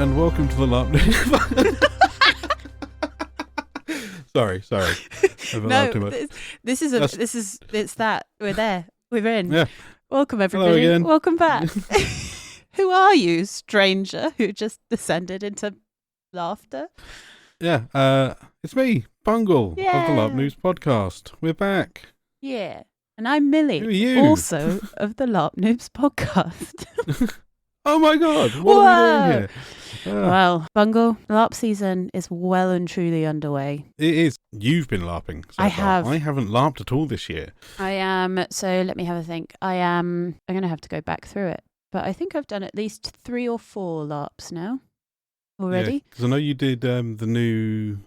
and welcome to the LARP. Sorry. I've allowed too much. It's that. We're there. We're in. Yeah. Welcome, everybody. Hello again. Welcome back. Who are you, stranger, who just descended into laughter? Yeah, it's me, Bungle, of the Yeah. LARP News Podcast. We're back. Yeah. And I'm Millie, Who are you? also of the LARP Noobs podcast. Oh my god, what are we doing here? Well, Bungle, LARP season is well and truly underway. It is. You've been LARPing so I far. have. I haven't LARPed at all this year. I am, so let me have a think. I'm going to have to go back through it. But I think I've done at least 3 or 4 LARPs now already. Because I know you did the new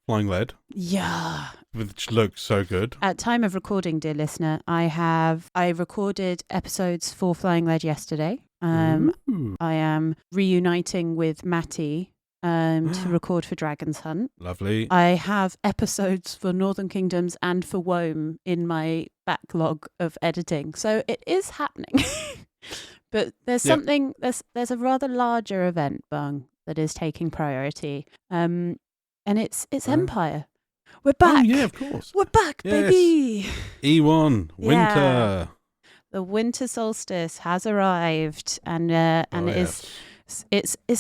Flying Lead, Yeah. which looks so good. At time of recording, dear listener, I recorded episodes for Flying Lead yesterday. Ooh. I am reuniting with Matty to record for Dragon's Hunt. Lovely. I have episodes for Northern Kingdoms and for Wome in my backlog of editing. So it is happening. But there's something, there's a rather larger event, Bung, that is taking priority. And it's Empire. We're back. Oh, yeah, of course. We're back, baby. E1, winter. Yeah. The winter solstice has arrived, and it's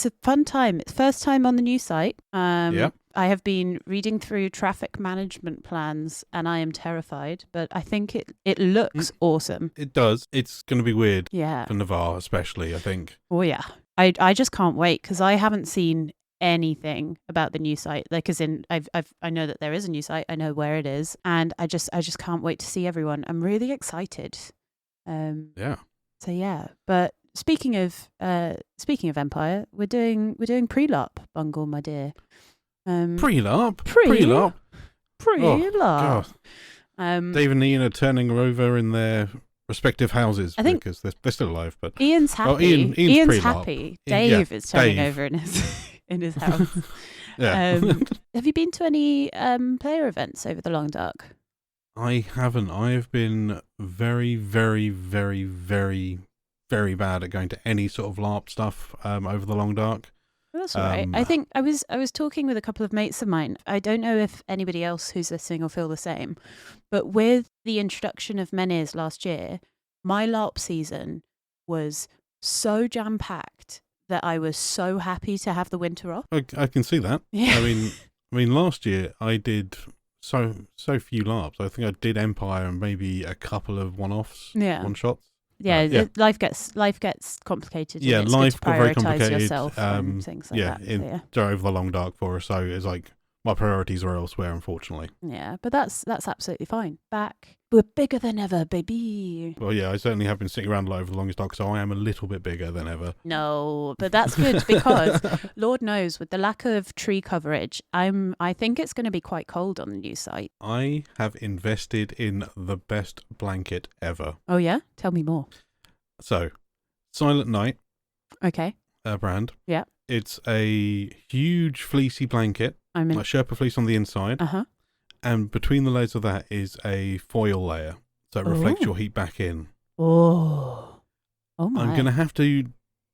a fun time. It's first time on the new site. I have been reading through traffic management plans, and I am terrified. But I think it looks awesome. It does. It's going to be weird. Yeah. For Navarre, especially, I think. Oh yeah. I just can't wait because I haven't seen anything about the new site. Like, as in, I know that there is a new site. I know where it is, and I just can't wait to see everyone. I'm really excited. Yeah. So yeah, but speaking of Empire, we're doing Pre-LARP, Bungle, my dear. Pre-LARP. Pre-LARP. Oh, Dave and Ian are turning over in their respective houses. I think because they're still alive. But Ian's happy. Ian's happy. Dave is turning over in his house. Yeah. Have you been to any player events over the Long Dark? I haven't. I have been very, very, very, very, very bad at going to any sort of LARP stuff over the Long Dark. Well, that's all right. I think I was talking with a couple of mates of mine. I don't know if anybody else who's listening will feel the same, but with the introduction of Menhirs last year, my LARP season was so jam-packed that I was so happy to have the winter off. I can see that. Yeah. I mean, last year I did so few LARPs. I think I did Empire and maybe a couple of one-offs, one-shots. Yeah, life gets complicated. Yeah, and life got very prioritize complicated. yourself and things like that. Over the Long Dark for us, so it's like my priorities were elsewhere, unfortunately. Yeah, but that's absolutely fine. Back, we're bigger than ever, baby. Well, yeah, I certainly have been sitting around over the longest dark, so I am a little bit bigger than ever. No, but that's good because Lord knows, with the lack of tree coverage, I think it's going to be quite cold on the new site. I have invested in the best blanket ever. Oh yeah, tell me more. So, Silent Night. Okay. Brand. Yeah. It's a huge fleecy blanket. Like Sherpa fleece on the inside. And between the layers of that is a foil layer. So it reflects your heat back in. Oh my. I'm going to have to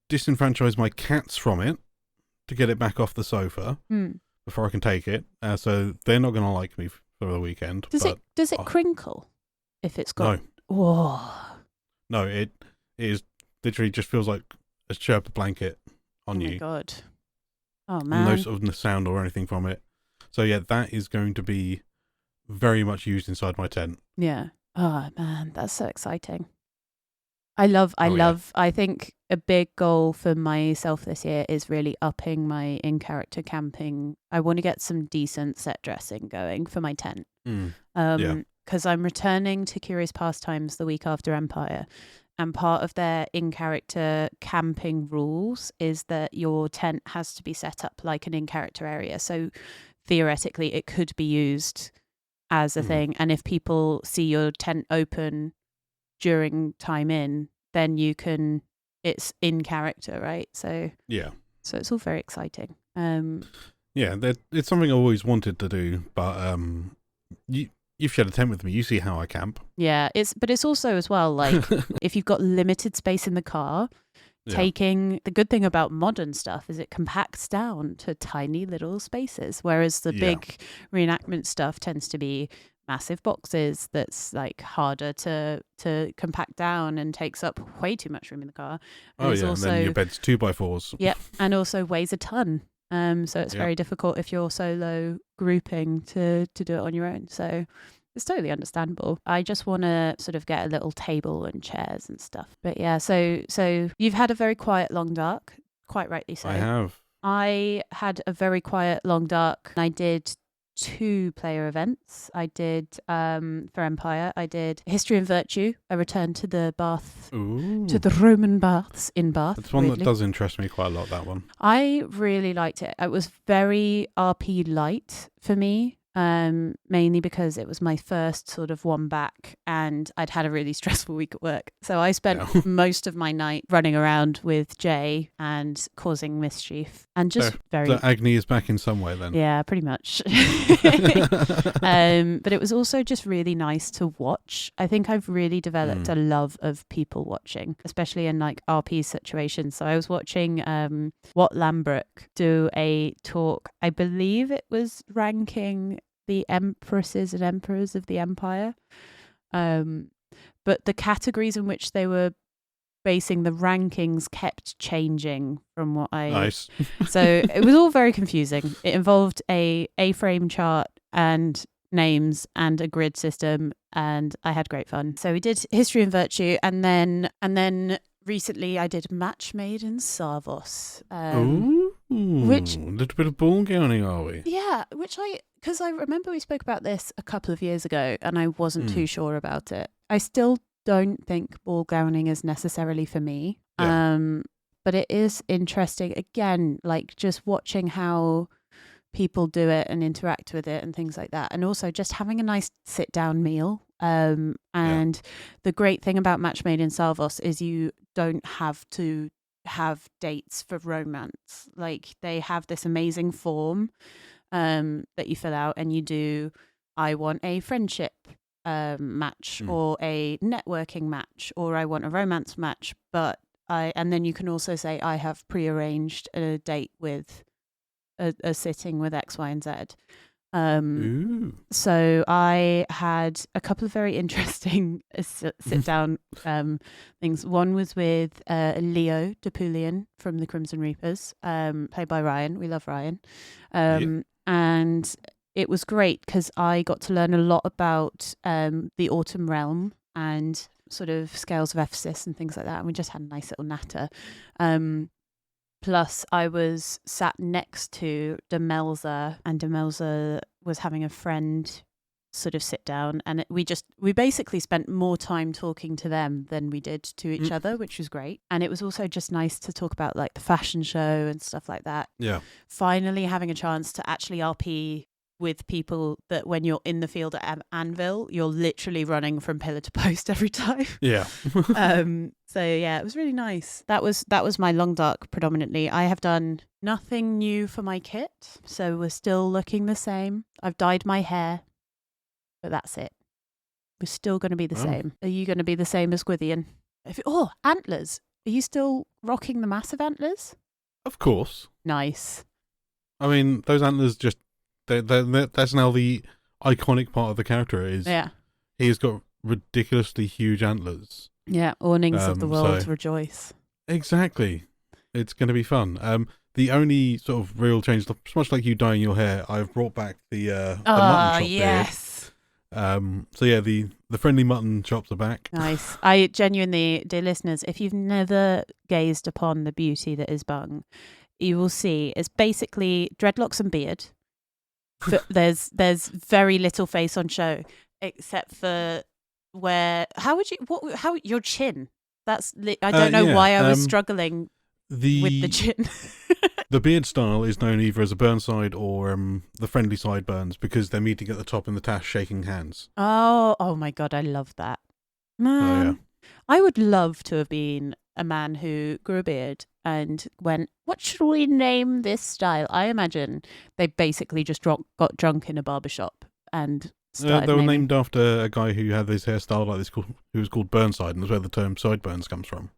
disenfranchise my cats from it to get it back off the sofa before I can take it. So they're not going to like me for the weekend. Does it crinkle if it's got... No. Whoa. No, it is literally just feels like a Sherpa blanket on you. Oh my God. Oh man. No sort of sound or anything from it. So yeah, that is going to be very much used inside my tent. Yeah. Oh man, that's so exciting. I think a big goal for myself this year is really upping my in-character camping. I want to get some decent set dressing going for my tent. Because I'm returning to Curious Pastimes the week after Empire. And part of their in-character camping rules is that your tent has to be set up like an in-character area. So theoretically, it could be used as a thing. And if people see your tent open during time in, then it's in character, right? So it's all very exciting. It's something I always wanted to do, but you've shared a tent with me. You see how I camp. Yeah, but it's also as well, like, if you've got limited space in the car, taking the good thing about modern stuff is it compacts down to tiny little spaces, whereas the big reenactment stuff tends to be massive boxes that's like harder to compact down and takes up way too much room in the car. And and then your bed's 2x4s. Yep, and also weighs a ton. So it's very difficult if you're solo grouping to do it on your own. So it's totally understandable. I just want to sort of get a little table and chairs and stuff. But yeah, so you've had a very quiet long dark, quite rightly so. I have. I had a very quiet long dark. I did 2 player events. I did for Empire. I did History and Virtue. I returned to the Bath, to the Roman baths in Bath. It's one that does interest me quite a lot. That one. I really liked it. It was very RP light for me. Mainly because it was my first sort of one back and I'd had a really stressful week at work. So I spent most of my night running around with Jay and causing mischief and just So Agni is back in some way then? Yeah, pretty much. But it was also just really nice to watch. I think I've really developed a love of people watching, especially in like RP situations. So I was watching Watt Lambrook do a talk. I believe it was ranking the empresses and emperors of the empire, but the categories in which they were basing the rankings kept changing from what Nice. So it was all very confusing. It involved a A-frame chart and names and a grid system, and I had great fun. So we did History and Virtue, and then recently I did Match Made in Sarvos. Which a little bit of ball gowning, are we? Yeah, because I remember we spoke about this a couple of years ago and I wasn't too sure about it. I still don't think ball gowning is necessarily for me. But it is interesting, again, like just watching how people do it and interact with it and things like that. And also just having a nice sit down meal. And the great thing about Match Made in Sarvos is you don't have to have dates for romance. Like they have this amazing form that you fill out and you do, I want a friendship match or a networking match, or I want a romance match, and then you can also say I have prearranged a date with a sitting with X, Y, and Z. So I had a couple of very interesting sit down things. One was with Leo Depulian from the Crimson Reapers, played by Ryan. We love Ryan. And it was great because I got to learn a lot about the Autumn Realm and sort of scales of Ephesus and things like that. And we just had a nice little natter. Plus, I was sat next to Demelza, and Demelza was having a friend sort of sit down, and we basically spent more time talking to them than we did to each other, which was great. And it was also just nice to talk about like the fashion show and stuff like that. Yeah. Finally having a chance to actually RP with people that when you're in the field at Anvil, you're literally running from pillar to post every time. Yeah. So yeah, it was really nice. That was my long dark predominantly. I have done nothing new for my kit, so we're still looking the same. I've dyed my hair, but that's it. We're still going to be the same. Are you going to be the same as Gwithian? Antlers. Are you still rocking the massive antlers? Of course. Nice. I mean, those antlers just that's now the iconic part of the character. He's got ridiculously huge antlers. Yeah, awnings of the world rejoice. Exactly. It's going to be fun. The only sort of real change, much like you dyeing your hair, I've brought back the mutton chop yes. beard. So yeah, the friendly mutton chops are back. Nice. I genuinely, dear listeners, if you've never gazed upon the beauty that is Bung, you will see it's basically dreadlocks and beard. But there's very little face on show except for how your chin. I don't know why I was struggling with the chin. The beard style is known either as a Burnside or the friendly sideburns, because they're meeting at the top in the tash shaking hands. Oh my god, I love that. Man, I would love to have been a man who grew a beard and went, what should we name this style? I imagine they basically just got drunk in a barbershop and started they were named after a guy who had this hairstyle like this who was called Burnside, and that's where the term sideburns comes from.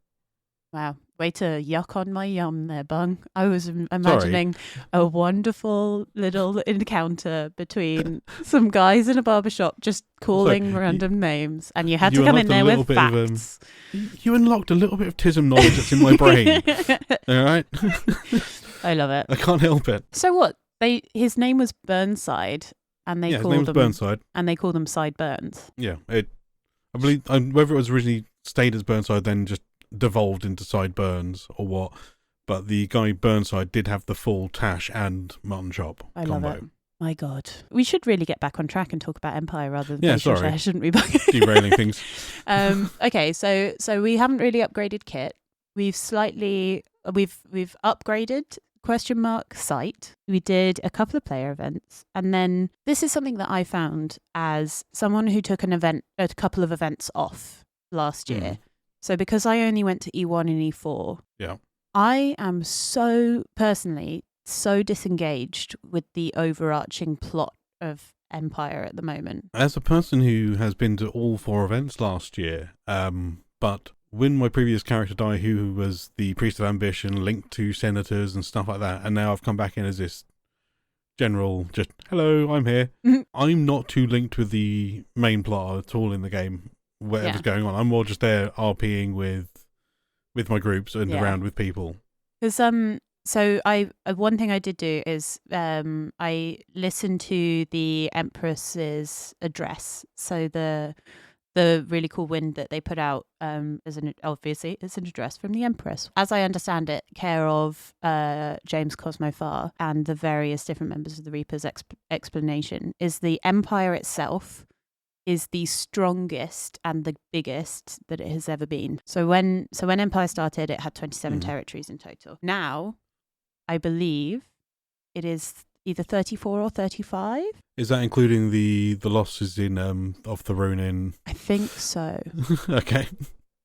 Wow. Way to yuck on my yum there, Bung. I was imagining a wonderful little encounter between some guys in a barbershop just calling random names. And you had to come in there with facts. You unlocked a little bit of TISM knowledge that's in my brain. All right? I love it. I can't help it. So what? His name was Burnside, and they called them Burnside, and they called them Sideburns. Yeah, I believe whether it was originally stayed as Burnside, then just devolved into Sideburns or what. But the guy Burnside did have the full Tash and mutton chop combo. Love it. My God, we should really get back on track and talk about Empire rather than sorry, shouldn't we? Derailing things. Okay, so we haven't really upgraded kit. We've upgraded site. We did a couple of player events, and then this is something that I found as someone who took a couple of events off last year. So because I only went to E1 and E4, I am so disengaged with the overarching plot of Empire at the moment. As a person who has been to all 4 events last year, but when my previous character died, who was the Priest of Ambition, linked to senators and stuff like that, and now I've come back in as this general, just, hello, I'm here. I'm not too linked with the main plot at all in the game, whatever's going on. I'm more just there RPing with my groups and around with people. Because so one thing I did do is I listened to the Empress's address. So the really cool wind that they put out obviously it's an address from the Empress. As I understand it, care of James Cosmo Farr and the various different members of the Reapers explanation is the Empire itself is the strongest and the biggest that it has ever been. So when Empire started, it had 27 territories in total. Now, I believe it is either 34 or 35. Is that including the losses in of the Ronin? I think so. Okay.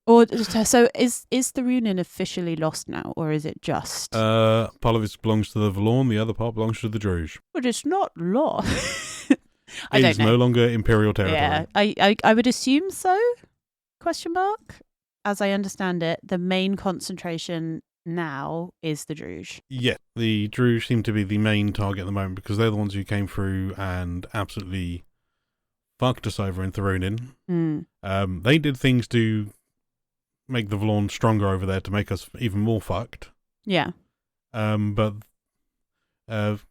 Or so is the Ronin officially lost now, or is it just part of it belongs to the Valorn, the other part belongs to the Druge. But it's not lost. It is no longer Imperial territory. Yeah, I would assume so. ? As I understand it, the main concentration now is the Druge. Yeah, the Druge seem to be the main target at the moment because they're the ones who came through and absolutely fucked us over in Thorunin. They did things to make the Valorn stronger over there to make us even more fucked. Yeah. But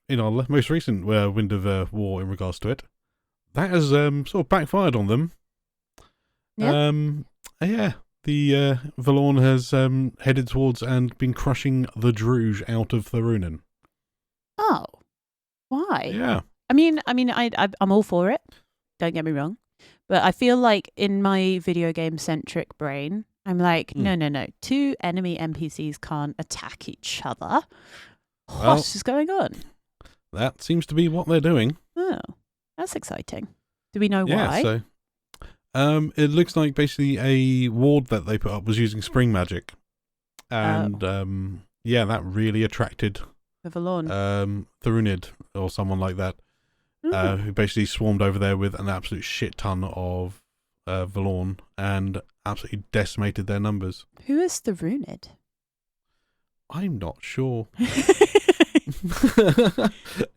in our most recent Wind of War in regards to it, that has sort of backfired on them. Yeah. The Valorn has headed towards and been crushing the Druge out of Thorunin. Oh, why? Yeah. I mean, I'm all for it. Don't get me wrong, but I feel like in my video game centric brain, I'm like, no. 2 enemy NPCs can't attack each other. What is going on? That seems to be what they're doing. Oh, that's exciting. Do we know why? So, it looks like basically a ward that they put up was using spring magic. And, that really attracted the Valorn. Thorunid or someone like that, who basically swarmed over there with an absolute shit ton of Valorn and absolutely decimated their numbers. Who is Thorunid? I'm not sure.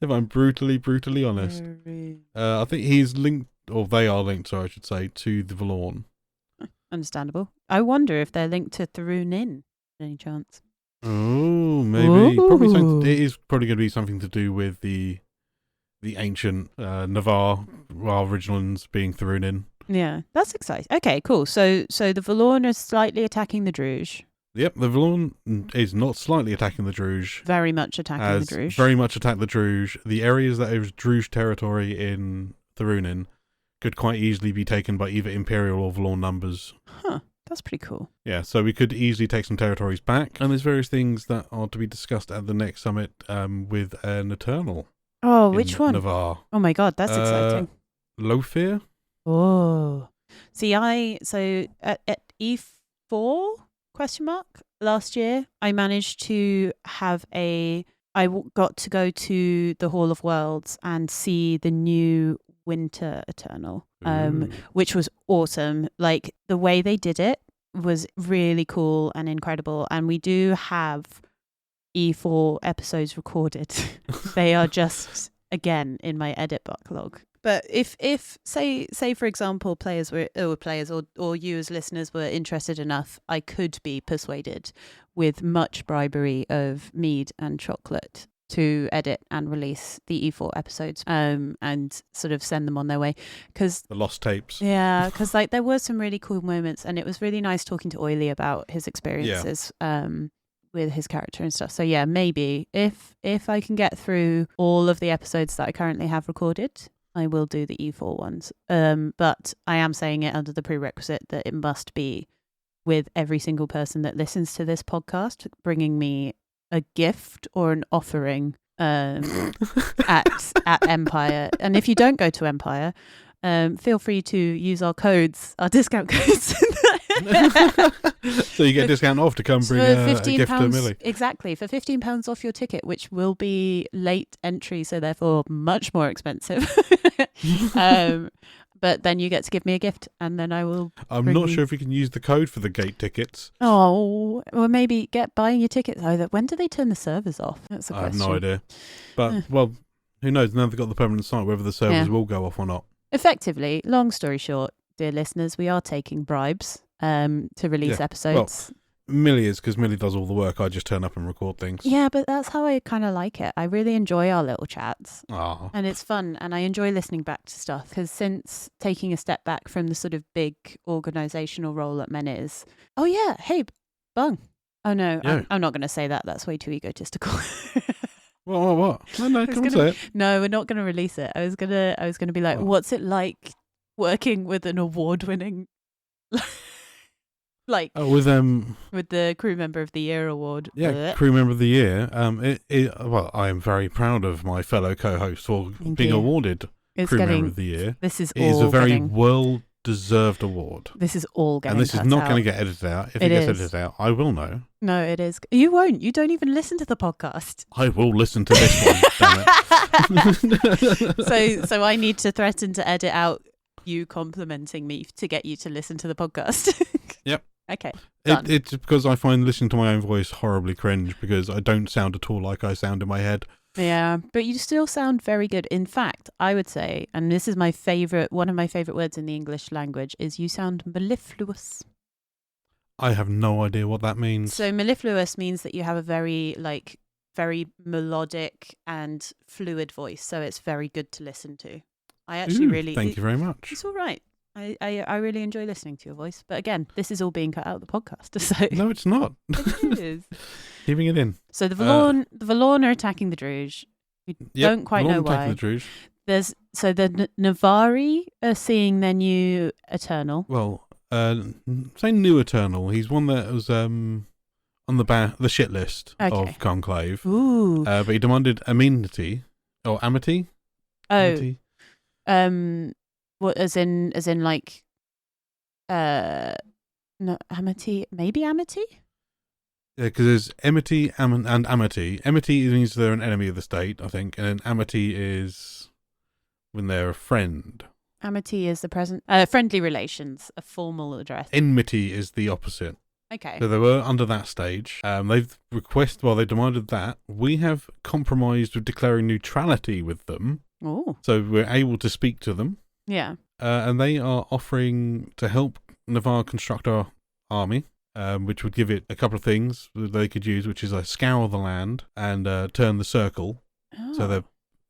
If I'm brutally honest. I think he's linked, or they are linked, so I should say, to the Valorn. Understandable. I wonder if they're linked to Thorunin, any chance. Oh, maybe. Probably it is probably going to be something to do with the ancient Navarre, while original ones being Thorunin. Yeah, that's exciting. Okay, cool. So the Valorn are slightly attacking the Druge. Yep, the Valorn is not slightly attacking the Druge. Very much attacking the Druge. Very much attacked the Druge. The areas that is Druge territory in Thorunin could quite easily be taken by either Imperial or Valorn numbers. Huh, that's pretty cool. Yeah, so we could easily take some territories back. And there's various things that are to be discussed at the next summit with an Eternal. Oh, which one? Navarre. Oh my God, that's exciting. Lofir? Oh. See, at E4... ? Last year, I managed to have got to go to the Hall of Worlds and see the new Winter Eternal, which was awesome. Like the way they did it was really cool and incredible. And we do have E4 episodes recorded. They are just, again, in my edit backlog. But if say for example, players or you as listeners were interested enough, I could be persuaded with much bribery of mead and chocolate to edit and release the E4 episodes, and sort of send them on their way. Because the lost tapes. Yeah, because like there were some really cool moments, and it was really nice talking to Oily about his experiences. With his character and stuff. So yeah, maybe if I can get through all of the episodes that I currently have recorded, I will do the E4 ones. But I am saying it under the prerequisite that it must be with every single person that listens to this podcast bringing me a gift or an offering at Empire. And if you don't go to Empire, feel free to use our discount codes. So you get a discount off to come bring a gift to Millie. Exactly, for £15 off your ticket, which will be late entry, so therefore much more expensive. But then you get to give me a gift, and then I will. I'm not sure if you can use the code for the gate tickets. Oh, or maybe buying your tickets. When do they turn the servers off? That's a question. I have no idea. But, well, who knows? Now they've got the permanent site, whether the servers will go off or not. Effectively, long story short, dear listeners, we are taking bribes to release episodes. Well, Millie is, because Millie does all the work. I just turn up and record things. Yeah, but that's how I kind of like it. I really enjoy our little chats. Aww. And it's fun, and I enjoy listening back to stuff, because since taking a step back from the sort of big organisational role that Men is... Oh yeah, hey, Bung. Oh no, yeah. I'm not going to say that. That's way too egotistical. What? No, come on, say it. No, we're not going to release it. I was gonna be like, what's it like working with an award-winning... Like with the Crew Member of the Year award. Yeah, Crew Member of the Year. I am very proud of my fellow co-host for being awarded Crew Member of the Year. This is it is a very well-deserved award. This is all getting and this is not going to get edited out. If it gets edited out, I will know. No, it is. You won't. You don't even listen to the podcast. I will listen to this one. Damn it. So I need to threaten to edit out you complimenting me to get you to listen to the podcast. Yep. Okay. It's because I find listening to my own voice horribly cringe, because I don't sound at all like I sound in my head. Yeah, but you still sound very good. In fact, I would say, and this is one of my favourite words in the English language, is you sound mellifluous. I have no idea what that means. So mellifluous means that you have a very melodic and fluid voice, so it's very good to listen to. I actually thank you very much. It's all right. I really enjoy listening to your voice. But again, this is all being cut out of the podcast. So no, it's not. It is. Keeping it in. So the Valorn are attacking the Druge. We don't quite know why. The the Navari are seeing their new Eternal. Well, say new Eternal. He's one that was on the shit list of Conclave. Ooh. But he demanded amity or amity. Oh. Amity? What, as in like, no, amity, maybe amity? Yeah, because there's amity and amity. Amity means they're an enemy of the state, I think, and then amity is when they're a friend. Amity is the present, friendly relations, a formal address. Enmity is the opposite. Okay. So they were under that stage. They demanded that. We have compromised with declaring neutrality with them. Oh. So we're able to speak to them. Yeah. And they are offering to help Navarre construct our army, which would give it a couple of things that they could use, which is scour the land and turn the circle. Oh. So there are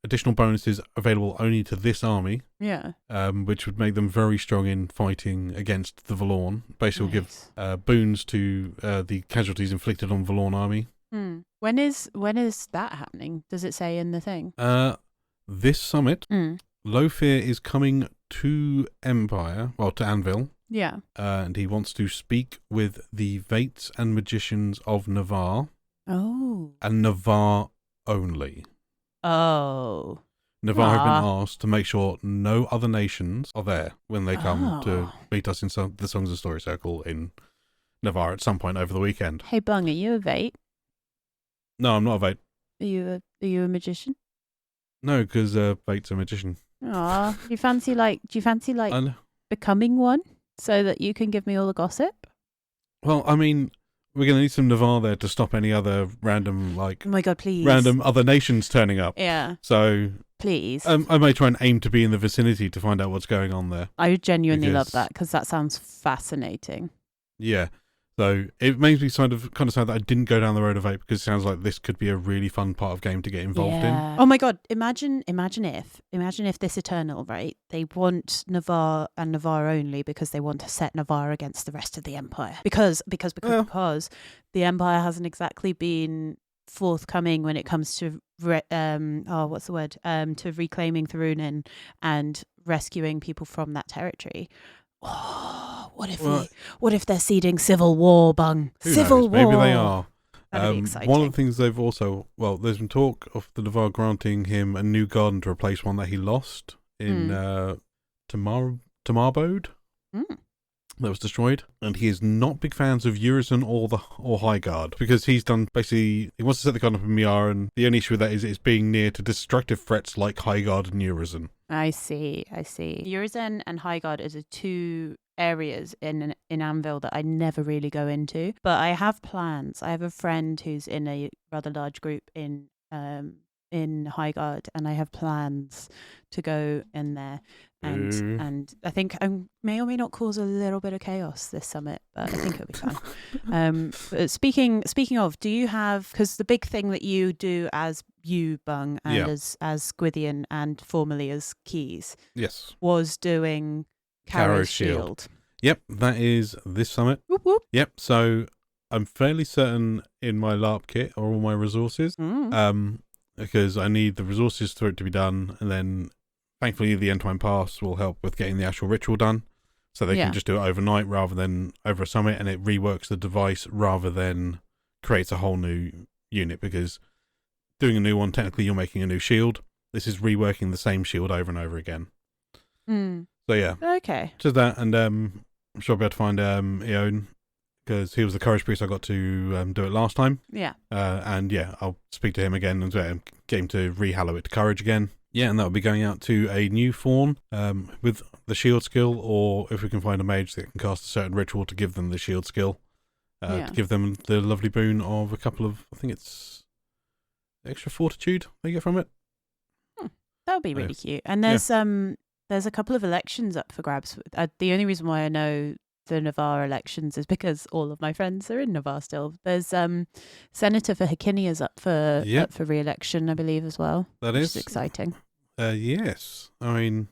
additional bonuses available only to this army. Yeah. Which would make them very strong in fighting against the Valorn. Basically will give boons to the casualties inflicted on Valorn army. When is that happening? Does it say in the thing? This summit... Lofir is coming to Empire, to Anvil. Yeah. And he wants to speak with the Vates and Magicians of Navarre. Oh. And Navarre only. Oh. Navarre have been asked to make sure no other nations are there when they come to meet us in the Songs and Story Circle in Navarre at some point over the weekend. Hey, Bung, are you a Vate? No, I'm not a Vate. Are you a magician? No, because Vate's a magician. Aw, do you fancy becoming one so that you can give me all the gossip? Well, I mean, we're going to need some Navarre there to stop any other random, like, Oh my god, please. random other nations turning up. Yeah. So, please. I may try and aim to be in the vicinity to find out what's going on there. I genuinely love that because that sounds fascinating. Yeah. So it makes me kind of sad that I didn't go down the road of 8 because it sounds like this could be a really fun part of game to get involved in. Oh my god! Imagine if this Eternal, right? They want Navarre and Navarre only because they want to set Navarre against the rest of the Empire. Because the Empire hasn't exactly been forthcoming when it comes to to reclaiming Thurunin and rescuing people from that territory. Oh, what if they're seeding civil war, Bung? Civil war. Maybe they are. That'd be exciting. One of the things they've also, there's been talk of the Navarre granting him a new garden to replace one that he lost in Tamarbode. That was destroyed, and he is not big fans of Urizen or Highguard because he wants to set the garden up in Miar, and the only issue with that is it's being near to destructive threats like Highguard and Urizen. I see. Urizen and Highguard are the two areas in Anvil that I never really go into, but I have plans. I have a friend who's in a rather large group in Highguard, and I have plans to go in there. And I think I may or may not cause a little bit of chaos this summit, but I think it'll be fun. But speaking of, do you have, because the big thing that you do as you, Bung, and as Squithian and formerly as Keys, yes, was doing Caro's Shield. Yep, that is this summit. Whoop, whoop. Yep, so I'm fairly certain in my LARP kit are all my resources, because I need the resources for it to be done, and then thankfully the End Time Pass will help with getting the actual ritual done, so they can just do it overnight rather than over a summit, and it reworks the device rather than creates a whole new unit, because doing a new one, technically you're making a new shield. This is reworking the same shield over and over again. So yeah. Okay. Just that, and I'm sure I'll be able to find Eon, because he was the Courage Priest I got to do it last time. Yeah. And yeah, I'll speak to him again and get him to rehallow it to Courage again. Yeah, and that'll be going out to a new fawn with the shield skill, or if we can find a mage that can cast a certain ritual to give them the shield skill, to give them the lovely boon of a couple of, I think it's extra fortitude they get from it. That would be really cute. And there's a couple of elections up for grabs. The only reason why I know the Navarre elections is because all of my friends are in Navarre still. There's Senator for Hakinia's up for re-election, I believe, as well. Which is exciting. Yes. I mean,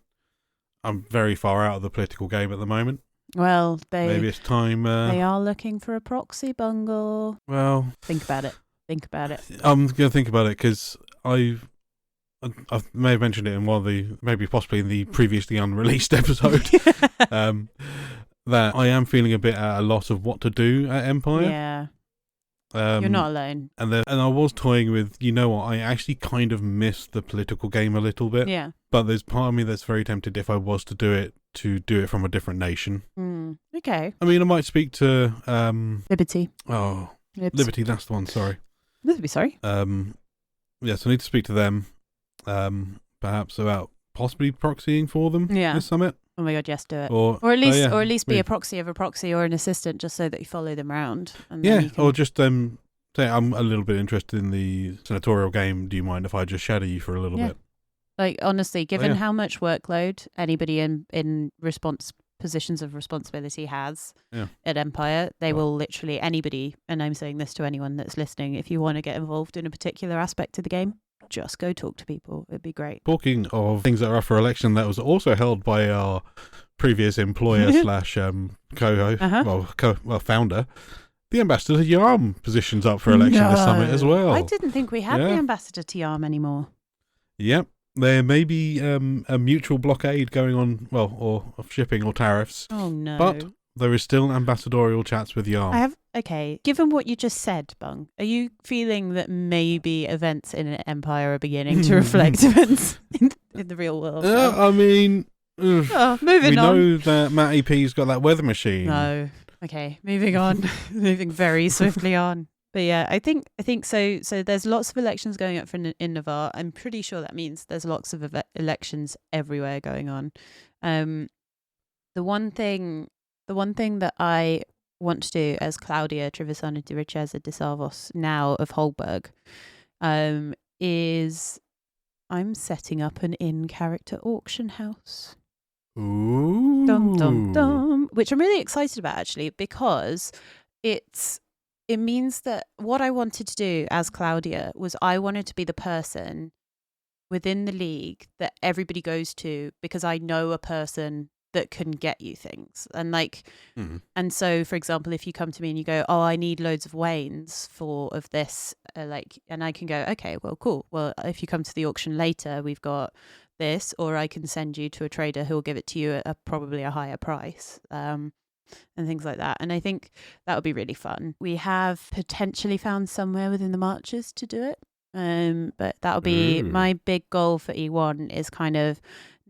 I'm very far out of the political game at the moment. Well, maybe it's time. They are looking for a proxy bungle. Well, think about it. I'm going to think about it because I may have mentioned it in one of the, maybe possibly in the previously unreleased episode, that I am feeling a bit at a loss of what to do at Empire. Yeah. You're not alone. And I was toying with, you know what, I actually kind of miss the political game a little bit. Yeah. But there's part of me that's very tempted, if I was to do it from a different nation. Okay. I mean, I might speak to Liberty. Oh, Liberty, that's the one, sorry. Liberty, sorry. Yes, I need to speak to them, perhaps about possibly proxying for them this summit. Oh my god, yes, do it. Or at least be a proxy of a proxy or an assistant, just so that you follow them around. And or just say I'm a little bit interested in the senatorial game. Do you mind if I just shadow you for a little bit? Like, honestly, given how much workload anybody in positions of responsibility has at Empire, they will literally, anybody, and I'm saying this to anyone that's listening, if you want to get involved in a particular aspect of the game, just go talk to people. It'd be great. Talking of things that are up for election, that was also held by our previous employer slash co-host, founder. The Ambassador to Yarm position's up for election this summit as well. I didn't think we had the Ambassador to Yarm anymore. Yep. There may be a mutual blockade going on, or of shipping or tariffs. Oh no. But there is still ambassadorial chats with Yarm. Given what you just said, Bung, are you feeling that maybe events in an Empire are beginning to reflect events in the real world? I mean, moving on. We know that Matt EP's got that weather machine. No. Okay, moving on. Moving very swiftly on. But yeah, I think so. So there's lots of elections going up in Navarre. I'm pretty sure that means there's lots of elections everywhere going on. The one thing that I want to do as Claudia Trevisano di Ricchezza de Salvos, now of Holberg, is I'm setting up an in-character auction house. Ooh. Dum, dum, dum. Which I'm really excited about, actually, because it means that what I wanted to do as Claudia was I wanted to be the person within the league that everybody goes to because I know a person that can get you things. And and so, for example, if you come to me and you go, oh, I need loads of wains of this, and I can go, okay, well, cool. Well, if you come to the auction later, we've got this, or I can send you to a trader who'll give it to you at probably a higher price, and things like that. And I think that would be really fun. We have potentially found somewhere within the marches to do it. But that'll be my big goal for E1 is kind of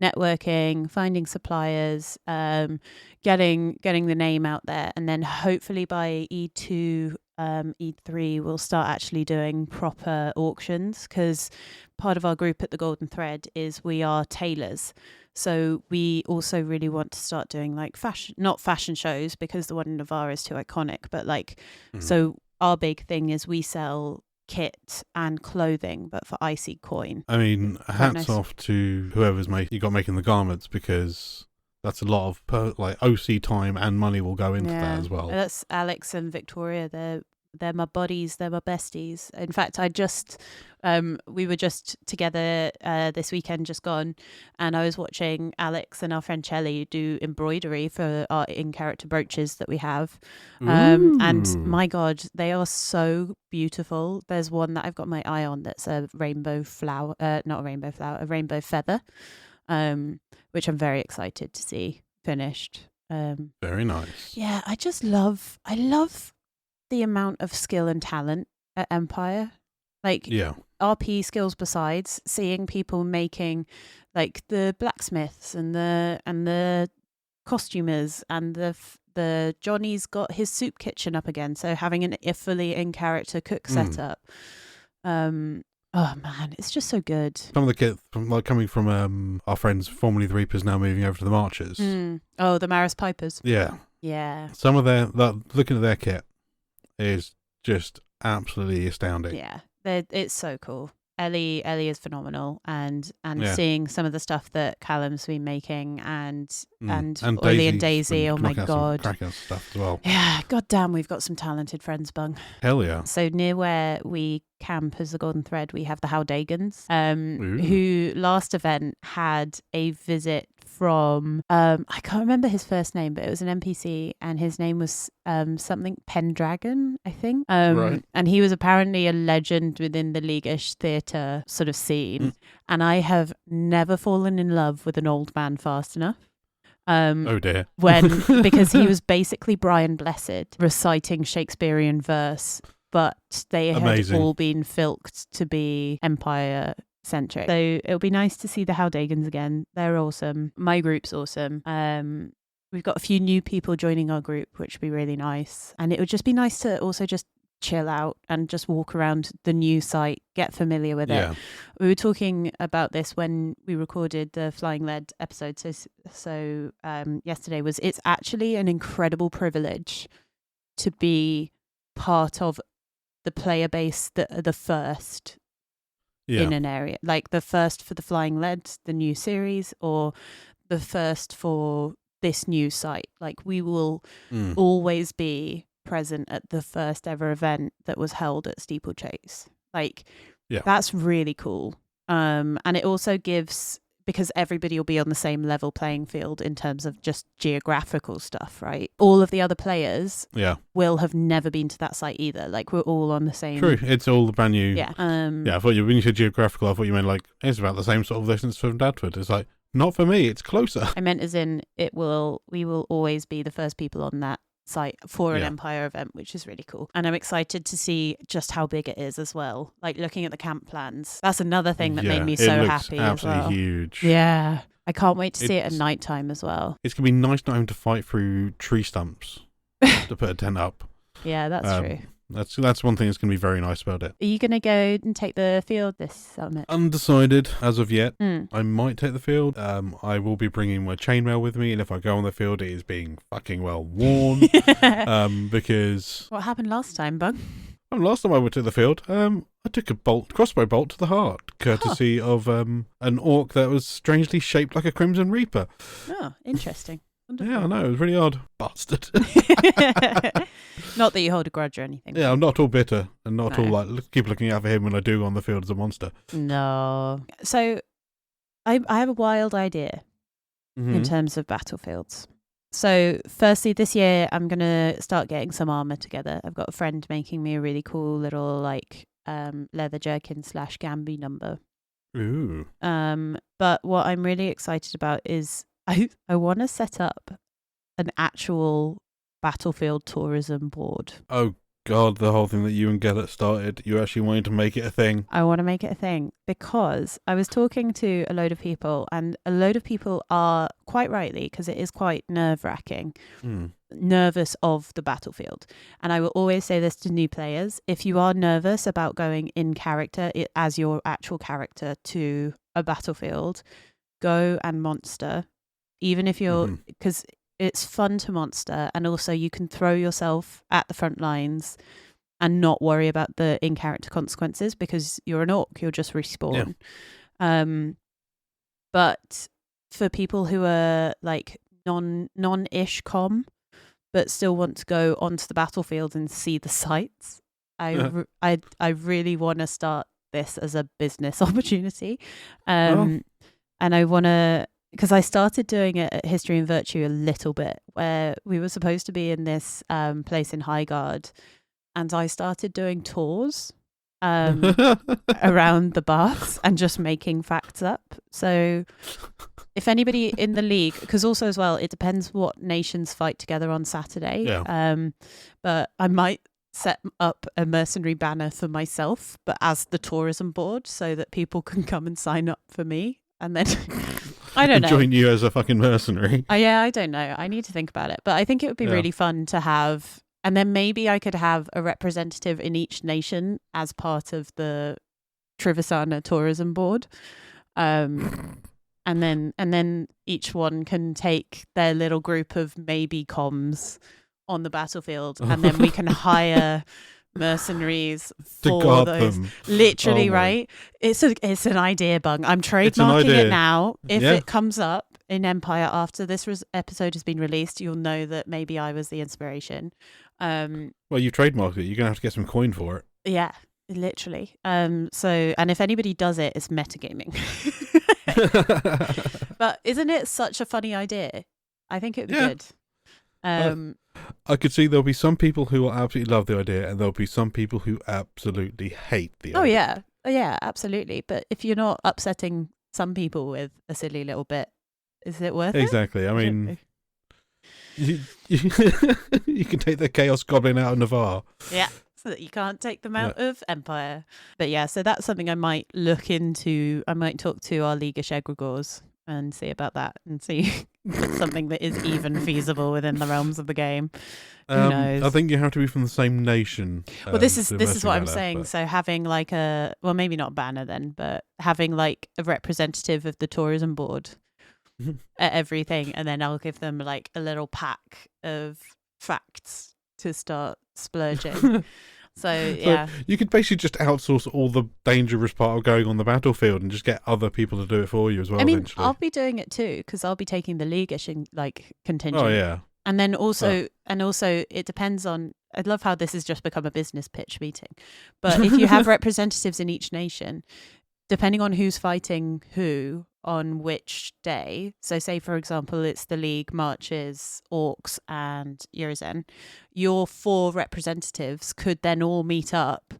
networking, finding suppliers, getting the name out there, and then hopefully by E2, E3 we'll start actually doing proper auctions, because part of our group at the Golden Thread is we are tailors. So we also really want to start doing like not fashion shows, because the one in Navarre is too iconic, but so our big thing is we sell kit and clothing, but for IC coin. I mean, hats off to whoever's making the garments, because that's a lot of OC time and money will go into that as well. That's Alex and Victoria. They're my buddies. They're my besties. In fact, we were just together this weekend just gone, and I was watching Alex and our friend Chelly do embroidery for our in-character brooches that we have. And my God, they are so beautiful. There's one that I've got my eye on that's a rainbow flower, not a rainbow flower, a rainbow feather, which I'm very excited to see finished. Very nice. Yeah, I love the amount of skill and talent at Empire. RP skills besides, seeing people making the blacksmiths and the costumers, and the Johnny's got his soup kitchen up again, so having a fully in character cook setup. Oh man, it's just so good. Some of the kit coming from our friends formerly the Reapers, now moving over to the Marchers. Oh, the Maris Pipers. Yeah. Some of looking at their kit is just absolutely astounding. Yeah, it's so cool. Ellie is phenomenal, and seeing some of the stuff that Callum's been making, and Ollie and Daisy. Oh my God, cracking stuff as well. Yeah, god damn, we've got some talented friends, Bung. Hell yeah. So near where we camp as the Golden Thread, we have the Howdagans, who last event had a visit from I can't remember his first name, but it was an NPC, and his name was something Pendragon, I think. Right. And he was apparently a legend within the Leaguish theatre sort of scene. And I have never fallen in love with an old man fast enough. Oh dear. Because he was basically Brian Blessed reciting Shakespearean verse, but they had all been filked to be Empire centric. So it'll be nice to see the Howdagans again. They're awesome. My group's awesome. We've got a few new people joining our group, which would be really nice. And it would just be nice to also just chill out and just walk around the new site, get familiar with it. We were talking about this when we recorded the Flying Lead episode. So yesterday it's actually an incredible privilege to be part of the player base that are the first in an area, like the first for the Flying Lead, the new series, or the first for this new site. Like we will always be present at the first ever event that was held at Steeplechase. That's really cool. And it also gives, because everybody will be on the same level playing field in terms of just geographical stuff, right? All of the other players will have never been to that site either. Like we're all on the same. True, it's all brand new. Yeah. I thought when you said geographical, I thought you meant it's about the same sort of distance from Dadford. It's not for me. It's closer. I meant as in we will always be the first people on that site for an Empire event, which is really cool. And I'm excited to see just how big it is as well. Like looking at the camp plans, that's another thing that made me so happy as well. Absolutely huge. Yeah, I can't wait to see it at night time as well. It's gonna be nice not having to fight through tree stumps to put a tent up. Yeah, that's true. That's one thing that's going to be very nice about it. Are you going to go and take the field this summit? Undecided as of yet. I might take the field. I will be bringing my chainmail with me, and if I go on the field, it is being fucking well worn. Because what happened last time, Bung? Last time I went to the field, I took a crossbow bolt to the heart, courtesy of an orc that was strangely shaped like a Crimson Reaper. Oh, interesting. Yeah, I know, it was really odd. Bastard. Not that you hold a grudge or anything. Yeah, I'm not all bitter and not all like keep looking out for him when I do go on the field as a monster. No. So I have a wild idea in terms of battlefields. So firstly, this year I'm going to start getting some armor together. I've got a friend making me a really cool little like leather jerkin / Gambi number. Ooh. But what I'm really excited about is I want to set up an actual battlefield tourism board. Oh God, the whole thing that you and Gellert started, you actually wanted to make it a thing. I want to make it a thing because I was talking to a load of people, and a load of people are quite rightly, because it is quite nerve-wracking, nervous of the battlefield. And I will always say this to new players: if you are nervous about going in character as your actual character to a battlefield, go and monster. Even if you're, because it's fun to monster, and also you can throw yourself at the front lines and not worry about the in-character consequences because you're an orc, you'll just respawn. Yeah. But for people who are like non-ish com, but still want to go onto the battlefield and see the sights, I really want to start this as a business opportunity. And I want to, because I started doing it at History and Virtue a little bit, where we were supposed to be in this place in Highguard, and I started doing tours around the baths and just making facts up. So if anybody in the league, because also as well, it depends what nations fight together on Saturday. Yeah. But I might set up a mercenary banner for myself, but as the tourism board, so that people can come and sign up for me. And then I don't know. Join you as a fucking mercenary. Yeah, I don't know. I need to think about it. But I think it would be really fun to have, and then maybe I could have a representative in each nation as part of the Trivisana tourism board. And then each one can take their little group of maybe comms on the battlefield, and then we can hire mercenaries for those them. Literally. Right, it's an idea, Bung. I'm trademarking it now. If it comes up in Empire after this episode has been released, you'll know that maybe I was the inspiration. Well, you trademarked it, you're gonna have to get some coin for it. Yeah, literally. So, and if anybody does it, it's metagaming. But isn't it such a funny idea? I think it would be good. I could see there'll be some people who will absolutely love the idea, and there'll be some people who absolutely hate the idea. Oh yeah, absolutely. But if you're not upsetting some people with a silly little bit, is it worth it? Exactly. I mean, you can take the Chaos Goblin out of Navarre. Yeah, so that you can't take them out of Empire. But yeah, so that's something I might look into. I might talk to our League of Shegregors and see about that, and see if it's something that is even feasible within the realms of the game. Who knows? I think you have to be from the same nation. Well, this is what I'm saying. But... So having like maybe not a banner then, but having like a representative of the tourism board at everything, and then I'll give them like a little pack of facts to start splurging. So you could basically just outsource all the dangerous part of going on the battlefield and just get other people to do it for you as well. I mean, eventually. I'll be doing it too, because I'll be taking the leaguish like contingent. Oh yeah. And then also, it depends on. I love how this has just become a business pitch meeting. But if you have representatives in each nation, depending on who's fighting who on which day, so say for example it's the League marches, Orcs and Urizen, your 4 representatives could then all meet up,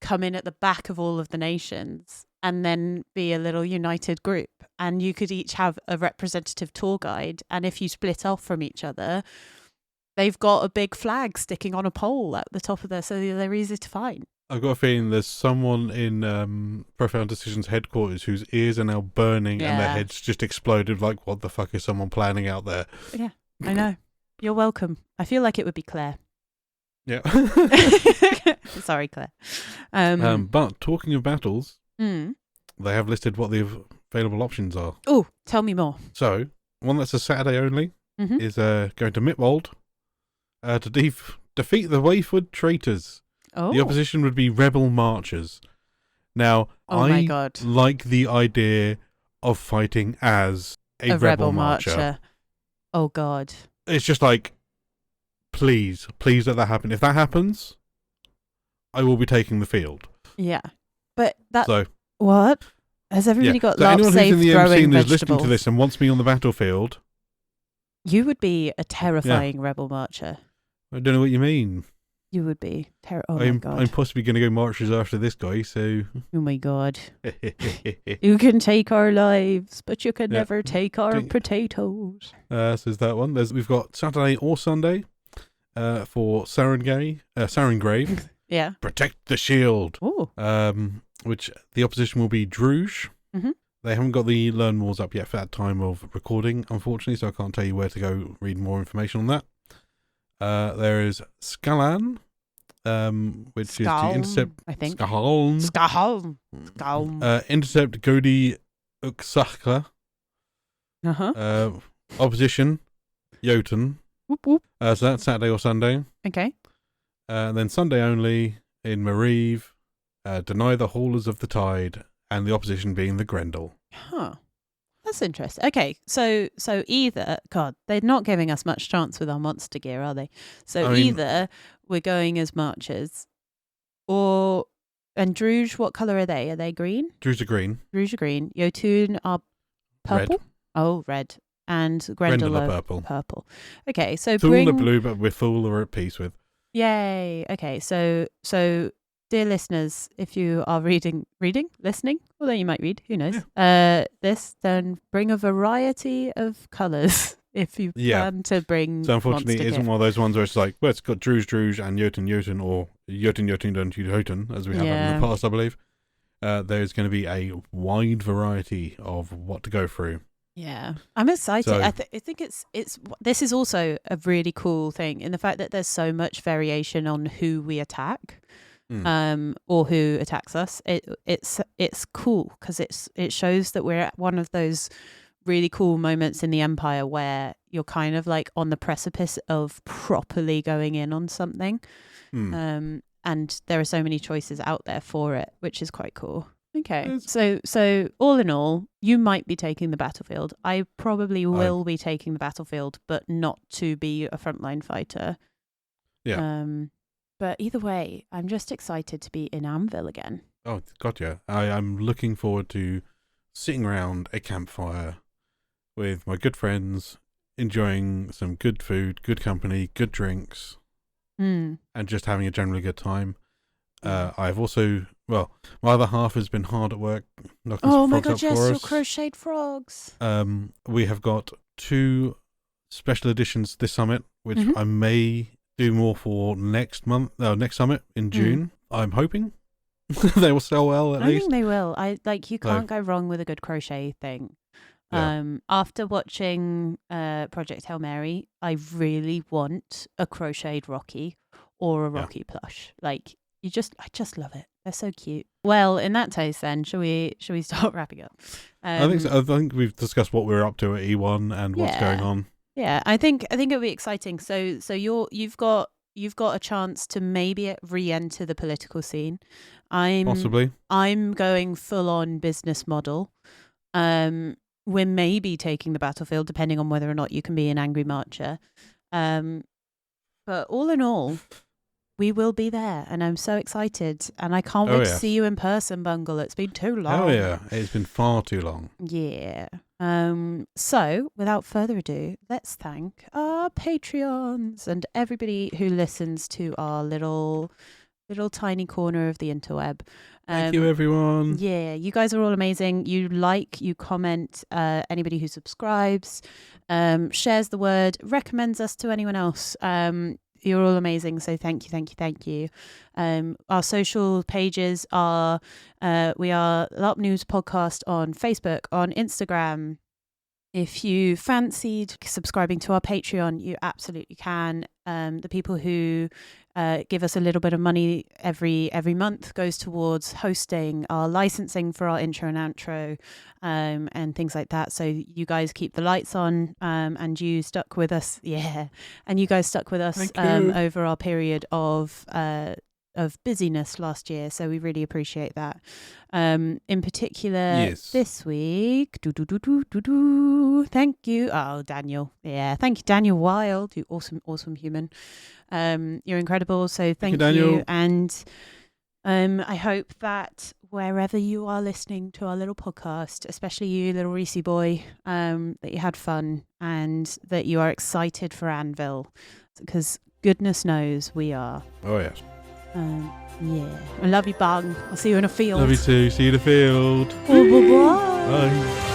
come in at the back of all of the nations, and then be a little united group, and you could each have a representative tour guide, and if you split off from each other, they've got a big flag sticking on a pole at the top of so they're easy to find. I've got a feeling there's someone in Profound Decisions headquarters whose ears are now burning and their heads just exploded. Like, what the fuck is someone planning out there? Yeah, I know. You're welcome. I feel like it would be Claire. Yeah. Sorry, Claire. But talking of battles, mm. they have listed what the available options are. Oh, tell me more. So, one that's a Saturday only Mm-hmm. is going to Mitwold to defeat the Wayford traitors. Oh. The opposition would be rebel marchers. Now, my I God. like the idea of fighting as a rebel marcher. Oh, God. It's just like, please let that happen. If that happens, I will be taking the field. Yeah. But that... So, what? Has everybody got so anyone safe who's in the throwing MC and is vegetables? listening to this and wants me on the battlefield... You would be a terrifying rebel marcher. I don't know what you mean. You would be. Oh, my God. I'm possibly going to go marches after this guy, so... Oh, my God. You can take our lives, but you can never take our potatoes. So there's that one. We've got Saturday or Sunday for Sarengrave. Yeah. Protect the shield. Ooh. Which the opposition will be Druge. Mm-hmm. They haven't got the Learn Mores up yet for that time of recording, unfortunately, so I can't tell you where to go read more information on that. There is Skalan, which is to intercept... I think. Skahalm. Intercept Godi Uksakla. Uh-huh. Opposition, Jotun. Whoop, whoop. So that's Saturday or Sunday. Okay. And then Sunday only in Marive, deny the Haulers of the Tide, and the opposition being the Grendel. Huh. That's interesting. Okay, so either... God, they're not giving us much chance with our monster gear, are they? So either we're going as marchers, or... And Druge, what colour are they? Are they green? Druge are green. Druge are green. Jotun are purple? Red. Oh, red. And Grendel are purple. Purple. Okay, so Thule are blue, but we're Thule are at peace with. Yay. Okay, so dear listeners, if you are listening, although you might read, who knows, this, then bring a variety of colours if you plan to bring. So unfortunately, it isn't one of those ones where it's like, well, it's got Druge, and Jotun, or Jotun, as we have in the past, I believe. There's going to be a wide variety of what to go through. Yeah, I'm excited. So, I think it's this is also a really cool thing in the fact that there's so much variation on who we attack, or who attacks us. It's cool because it shows that we're at one of those really cool moments in the Empire where you're kind of like on the precipice of properly going in on something, and there are so many choices out there for it, which is quite cool. Okay, so all in all, you might be taking the battlefield. I probably will be taking the battlefield, but not to be a frontline fighter. Yeah. But either way, I'm just excited to be in Anvil again. Oh, gotcha. I'm looking forward to sitting around a campfire with my good friends, enjoying some good food, good company, good drinks, and just having a generally good time. I've also... Well, my other half has been hard at work knocking some frogs up for us. Your crocheted frogs. We have got 2 special editions this summit, which I may do more for next summit in June. I'm hoping they will sell well at least. I think they will. You can't go wrong with a good crochet thing. Yeah. After watching Project Hail Mary, I really want a crocheted Rocky or a Rocky plush. I just love it. They're so cute. Well, in that case, then, shall we start wrapping up? I think so. I think we've discussed what we're up to at E1 and what's going on. Yeah, I think it'll be exciting. So you've got a chance to maybe re-enter the political scene. Possibly. I'm going full on business model. We're maybe taking the battlefield, depending on whether or not you can be an angry marcher. But all in all, we will be there, and I'm so excited, and I can't wait to see you in person, Bungle. It's been too long. Oh yeah, it's been far too long. Yeah. So, without further ado, let's thank our Patreons and everybody who listens to our little tiny corner of the interweb. Thank you, everyone. Yeah, you guys are all amazing. You comment, anybody who subscribes, shares the word, recommends us to anyone else. You're all amazing, so thank you. Our social pages are, we are LARP News Podcast on Facebook, on Instagram, If you fancied subscribing to our Patreon, you absolutely can. The people who give us a little bit of money every month goes towards hosting our licensing for our intro and outro, and things like that. So you guys keep the lights on, and you stuck with us. Yeah. And you guys stuck with us over our period of busyness last year, so we really appreciate that. In particular, this week, thank you. Oh, Daniel. Yeah, thank you, Daniel Wild. You awesome human. You're incredible. So thank you. And I hope that wherever you are listening to our little podcast, especially you, little Reese boy, that you had fun and that you are excited for Anvil, because goodness knows we are. Oh yes. Yeah. I love you, Bung. I'll see you in a field. Love you too. See you in the field. Bye. Bye.